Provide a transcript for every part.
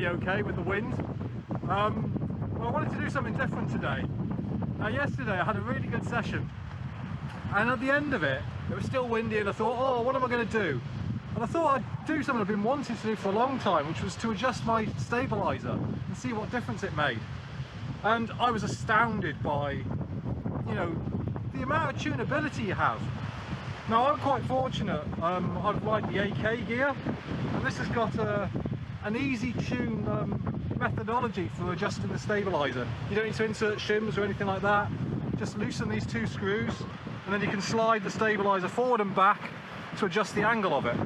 be okay with the wind. Well, I wanted to do something different today. Now yesterday I had a really good session, and at the end of it, it was still windy, and I thought, oh, what am I going to do? And I thought I'd do something I've been wanting to do for a long time, which was to adjust my stabiliser and see what difference it made. And I was astounded by, you know, the amount of tunability you have. Now I'm quite fortunate, I've liked the AK gear, and this has got an easy tune methodology for adjusting the stabiliser. You don't need to insert shims or anything like that, just loosen these two screws and then you can slide the stabiliser forward and back to adjust the angle of it.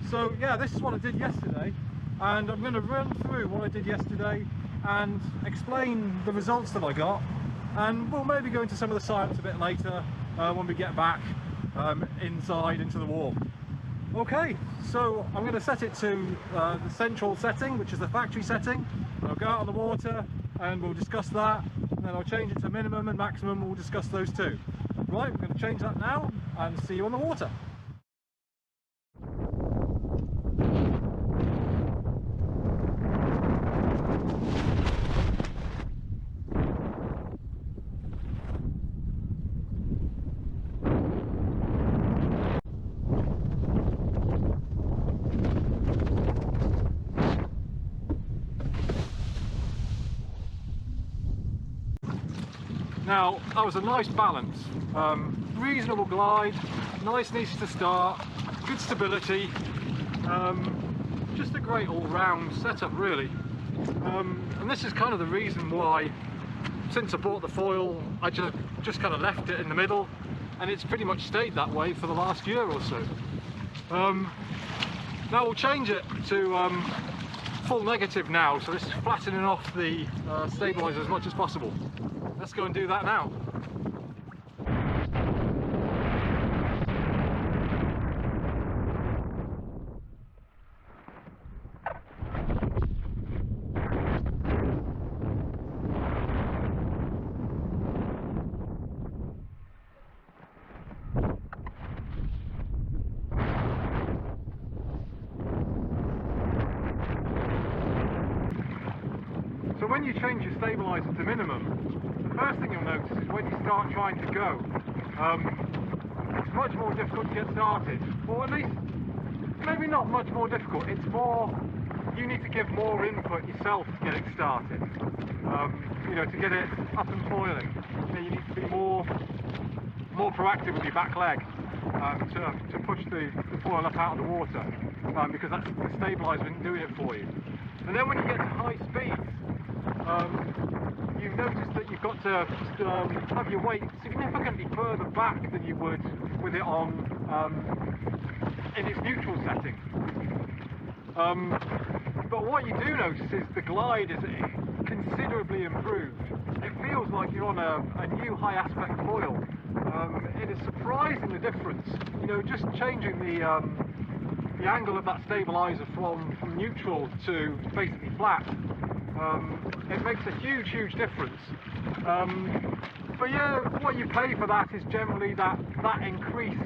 So yeah, this is what I did yesterday, and I'm going to run through what I did yesterday and explain the results that I got, and we'll maybe go into some of the science a bit later when we get back inside into the warm. Okay, so I'm going to set it to the central setting, which is the factory setting. I'll go out on the water and we'll discuss that, and then I'll change it to minimum and maximum, and we'll discuss those two. Right, we're going to change that now and see you on the water. Now, that was a nice balance, reasonable glide, nice and easy to start, good stability, just a great all-round setup really. And this is kind of the reason why, since I bought the foil, I just kind of left it in the middle, and it's pretty much stayed that way for the last year or so. Now we'll change it to full negative now, so this is flattening off the stabiliser as much as possible. Let's go and do that now. So when you change your stabiliser to minimum, the first thing you'll notice is when you start trying to go, it's much more difficult to get started, or at least maybe not much more difficult, it's more, you need to give more input yourself to get it started, you know, to get it up and foiling. You know, you need to be more proactive with your back leg to push the foil up out of the water, because that's the stabiliser isn't doing it for you. And then when you get to high speeds, you've noticed that you've got to have your weight significantly further back than you would with it on in its neutral setting. But what you do notice is the glide is considerably improved. It feels like you're on a new high aspect foil. It is surprising the difference. You know, just changing the angle of that stabiliser from neutral to basically flat. It makes a huge difference. But yeah, what you pay for that is generally that increased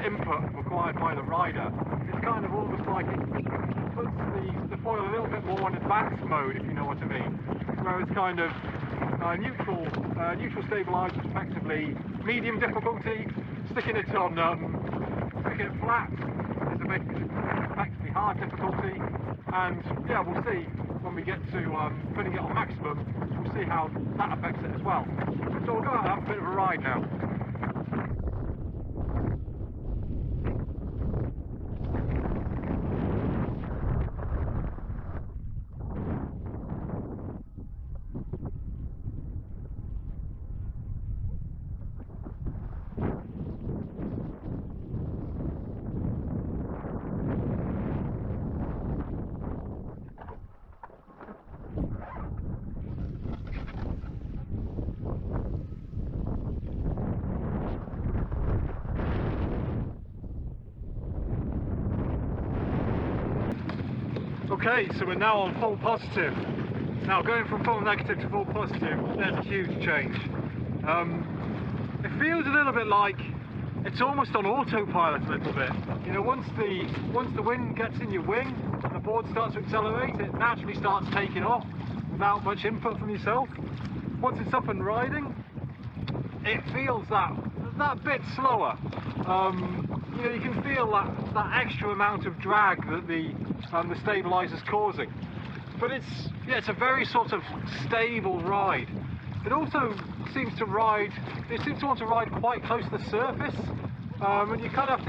input required by the rider. It's kind of almost like it puts the foil a little bit more in advanced mode, if you know what I mean. Whereas kind of neutral stabiliser is effectively medium difficulty. Sticking it flat is effectively hard difficulty. And yeah, we'll see when we get to putting it on maximum, we'll see how that affects it as well. So we'll go out and have a bit of a ride now. Okay, so we're now on full positive. Now going from full negative to full positive, there's a huge change. It feels a little bit like it's almost on autopilot a little bit. You know, once the wind gets in your wing and the board starts to accelerate, it naturally starts taking off without much input from yourself. Once it's up and riding, it feels that bit slower. You know, you can feel that extra amount of drag that the stabilizer's causing. But it's a very sort of stable ride. It also seems to want to ride quite close to the surface, and you kind of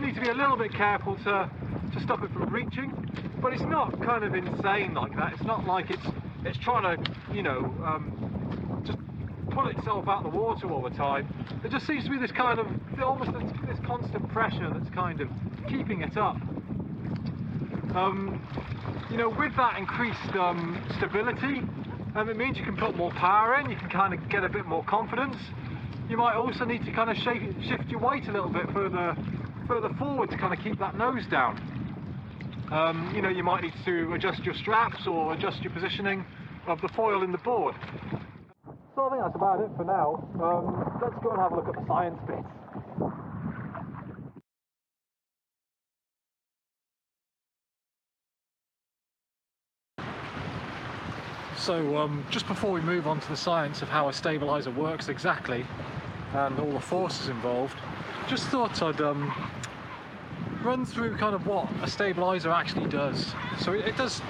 need to be a little bit careful to stop it from reaching. But it's not kind of insane like that. It's not like it's trying to, you know, just pull itself out of the water all the time. There just seems to be this kind of almost this constant pressure that's kind of keeping it up. You know, with that increased stability, it means you can put more power in, you can kind of get a bit more confidence. You might also need to kind of shift your weight a little bit further forward to kind of keep that nose down. You know, you might need to adjust your straps or adjust your positioning of the foil in the board. So I think that's about it for now. Let's go and have a look at the science bit. So just before we move on to the science of how a stabilizer works exactly and all the forces involved, just thought I'd run through kind of what a stabilizer actually does. So it does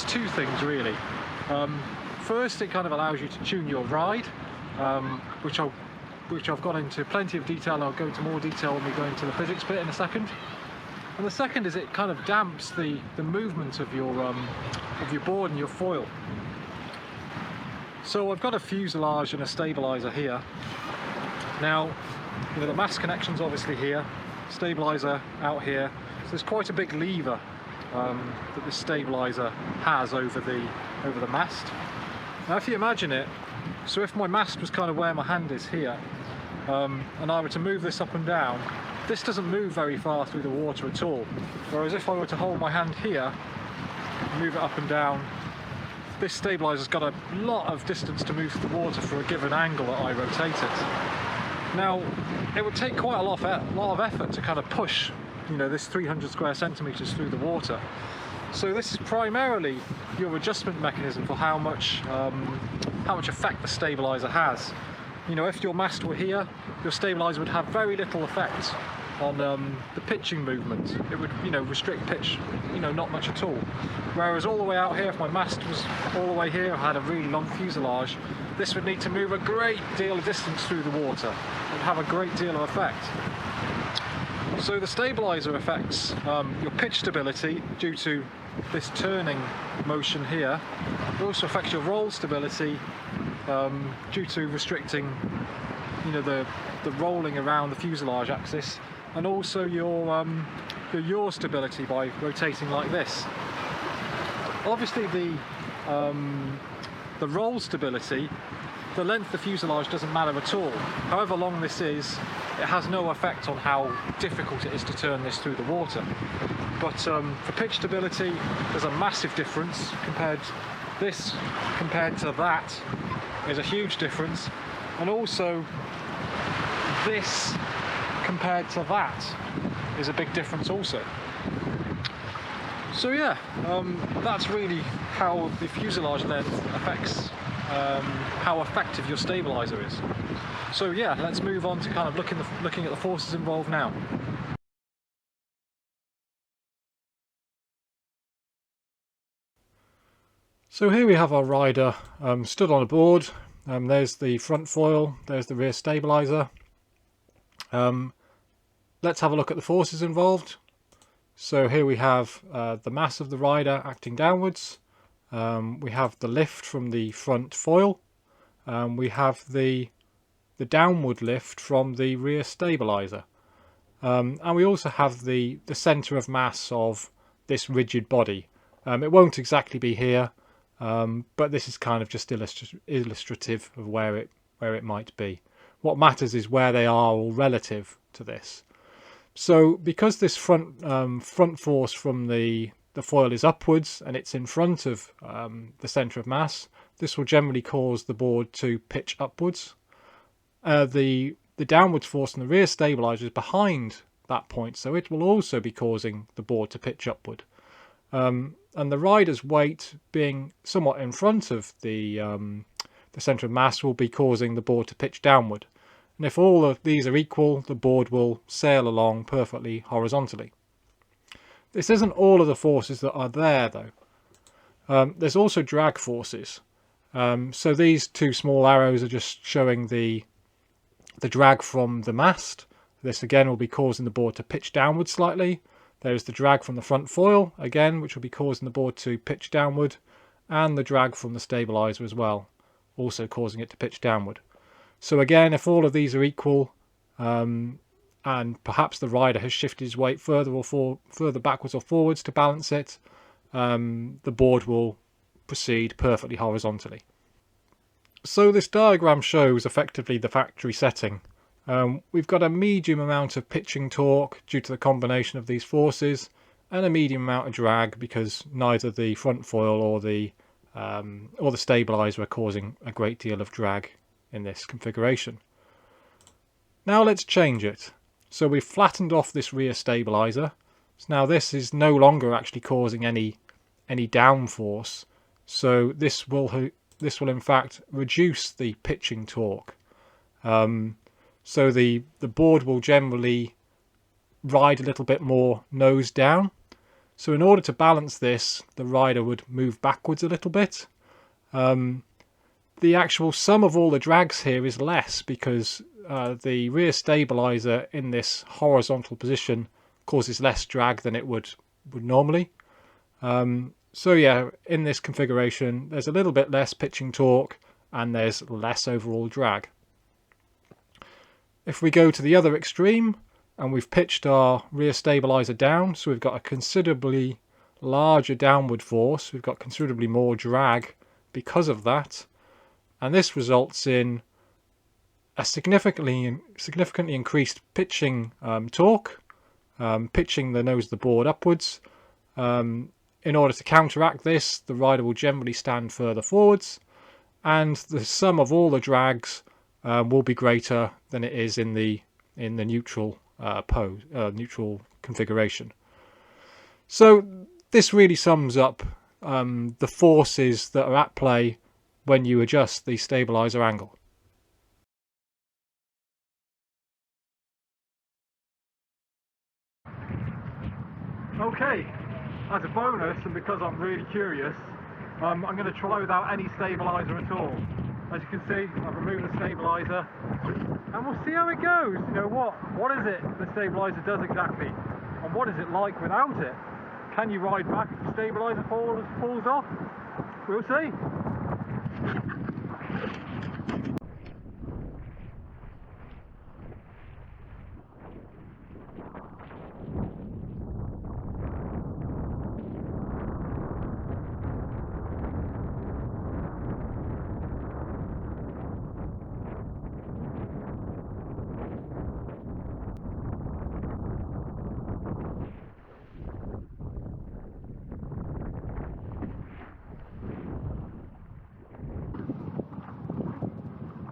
two things really. First, it kind of allows you to tune your ride, which I've gone into plenty of detail, and I'll go into more detail when we go into the physics bit in a second. And the second is it kind of damps the movement of your board and your foil. So I've got a fuselage and a stabilizer here. Now, you know, the mast connection's obviously here, stabilizer out here. So there's quite a big lever that the stabilizer has over the mast. Now, if you imagine it, so if my mast was kind of where my hand is here, and I were to move this up and down, this doesn't move very far through the water at all. Whereas if I were to hold my hand here, move it up and down, this stabilizer's got a lot of distance to move through the water for a given angle that I rotate it. Now, it would take quite a lot of effort to kind of push, you know, this 300 square centimeters through the water. So this is primarily your adjustment mechanism for how much effect the stabilizer has. You know, if your mast were here, your stabilizer would have very little effect on the pitching movement. It would, you know, restrict pitch, you know, not much at all. Whereas all the way out here, if my mast was all the way here, I had a really long fuselage, this would need to move a great deal of distance through the water. It would have a great deal of effect. So the stabilizer affects your pitch stability due to this turning motion here. It also affects your roll stability due to restricting, you know, the rolling around the fuselage axis, and also your yaw stability by rotating like this. Obviously the roll stability, the length of the fuselage doesn't matter at all. However long this is, it has no effect on how difficult it is to turn this through the water. But for pitch stability, there's a massive difference. Compared to that is a huge difference, and also this compared to that is a big difference also. So yeah, that's really how the fuselage length affects how effective your stabilizer is. So yeah, let's move on to kind of looking at the forces involved now. So here we have our rider stood on a board. There's the front foil, there's the rear stabilizer. Let's have a look at the forces involved. So here we have the mass of the rider acting downwards. We have the lift from the front foil. We have the downward lift from the rear stabilizer. And we also have the centre of mass of this rigid body. It won't exactly be here, but this is kind of just illustrative of where it might be. What matters is where they are all relative to this. So because this front force from the foil is upwards and it's in front of the centre of mass, this will generally cause the board to pitch upwards. The the downwards force on the rear stabiliser is behind that point, so it will also be causing the board to pitch upward. And the rider's weight being somewhat in front of the centre of mass will be causing the board to pitch downward. And if all of these are equal, the board will sail along perfectly horizontally. This isn't all of the forces that are there though. There's also drag forces. So these two small arrows are just showing the drag from the mast. This again will be causing the board to pitch downward slightly. There's the drag from the front foil again, which will be causing the board to pitch downward, and the drag from the stabiliser as well, also causing it to pitch downward. So again, if all of these are equal, and perhaps the rider has shifted his weight further backwards or forwards to balance it, the board will proceed perfectly horizontally. So this diagram shows effectively the factory setting. We've got a medium amount of pitching torque due to the combination of these forces, and a medium amount of drag because neither the front foil or the stabiliser are causing a great deal of drag in this configuration. Now let's change it. So we've flattened off this rear stabiliser. So now this is no longer actually causing any downforce. So this will in fact reduce the pitching torque. So the board will generally ride a little bit more nose down. So in order to balance this, the rider would move backwards a little bit. The actual sum of all the drags here is less because the rear stabiliser in this horizontal position causes less drag than it would normally. So yeah, in this configuration, there's a little bit less pitching torque and there's less overall drag. If we go to the other extreme and we've pitched our rear stabiliser down, so we've got a considerably larger downward force, we've got considerably more drag because of that, and this results in a significantly increased pitching torque, pitching the nose of the board upwards. In order to counteract this, the rider will generally stand further forwards, and the sum of all the drags will be greater than it is in the neutral neutral configuration. So this really sums up the forces that are at play when you adjust the stabiliser angle. Okay, as a bonus, and because I'm really curious, I'm going to try without any stabiliser at all. As you can see, I've removed the stabiliser, and we'll see how it goes. You know, what is it the stabiliser does exactly, and what is it like without it? Can you ride back if the stabiliser falls off? We'll see.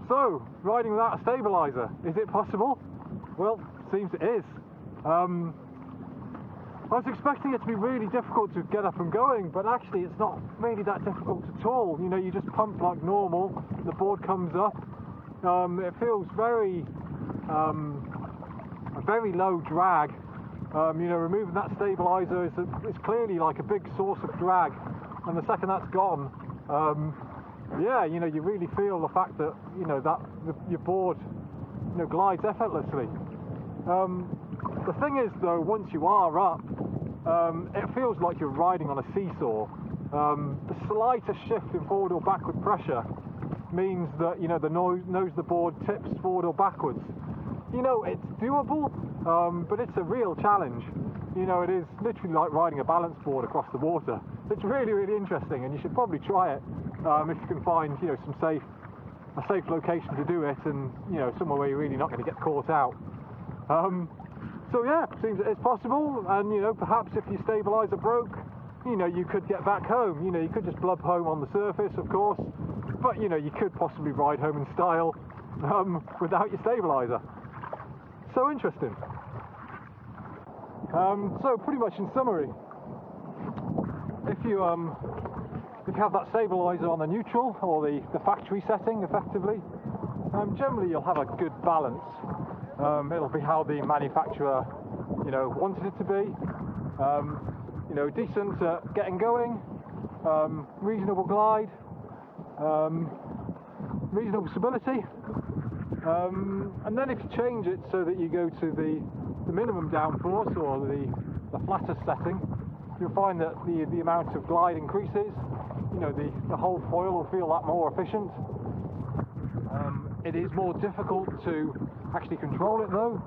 So, riding without a stabiliser, is it possible? Well, seems it is. I was expecting it to be really difficult to get up and going, but actually it's not really that difficult at all. You know, you just pump like normal, the board comes up. It feels very low drag. You know, removing that stabiliser is clearly like a big source of drag, and the second that's gone, yeah, you know, you really feel the fact that, you know, that your board, you know, glides effortlessly. The thing is though, once you are up, it feels like you're riding on a seesaw. The slightest shift in forward or backward pressure means that, you know, the nose of the board tips forward or backwards. You know, it's doable, but it's a real challenge. You know, it is literally like riding a balance board across the water. It's really, really interesting, and you should probably try it if you can find, you know, a safe location to do it, and, you know, somewhere where you're really not going to get caught out. So yeah, it seems it's possible, and, you know, perhaps if your stabiliser broke, you know, you could get back home. You know, you could just blub home on the surface, of course, but, you know, you could possibly ride home in style. without your stabiliser. So interesting. So pretty much in summary, if you have that stabiliser on the neutral or the factory setting effectively, generally you'll have a good balance. It'll be how the manufacturer, wanted it to be. Decent at getting going, reasonable glide, reasonable stability, and then if you change it so that you go to the minimum downforce or the flattest setting, you'll find that the amount of glide increases. The whole foil will feel that more efficient. It is more difficult to actually control it though.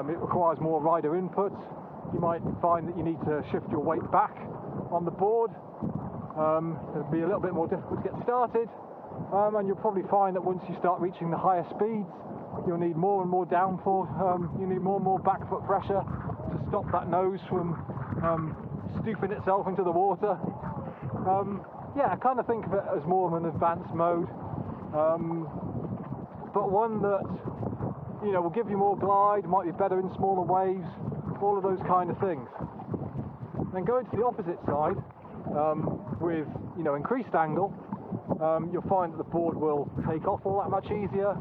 It requires more rider input. You might find that you need to shift your weight back on the board. It'll be a little bit more difficult to get started, and you'll probably find that once you start reaching the higher speeds, you'll need more and more downforce. You need more and more back foot pressure to stop that nose from stooping itself into the water. I kind of think of it as more of an advanced mode, but one that will give you more glide, might be better in smaller waves, all of those kind of things. Then going to the opposite side, with increased angle, you'll find that the board will take off all that much easier.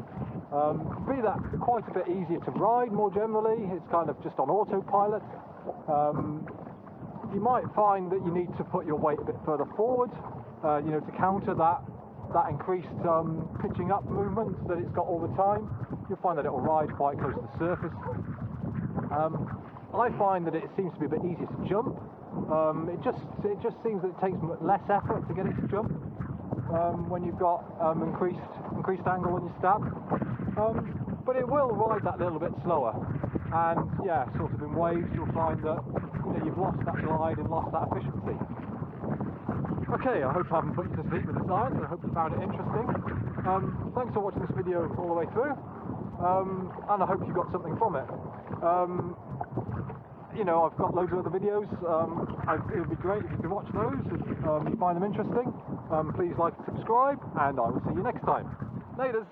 Be that quite a bit easier to ride more generally. It's kind of just on autopilot. You might find that you need to put your weight a bit further forward, to counter that increased pitching up movement that it's got all the time. You'll find that it will ride quite close to the surface. I find that it seems to be a bit easier to jump. It just seems that it takes less effort to get it to jump when you've got increased angle on your stab. But it will ride that little bit slower. And sort of in waves you'll find that you've lost that glide and lost that efficiency. Okay, I hope I haven't put you to sleep with the science. I hope you found it interesting. Thanks for watching this video all the way through, and I hope you got something from it. I've got loads of other videos. It would be great if you could watch those if you find them interesting. Please like and subscribe, and I will see you next time. Laters!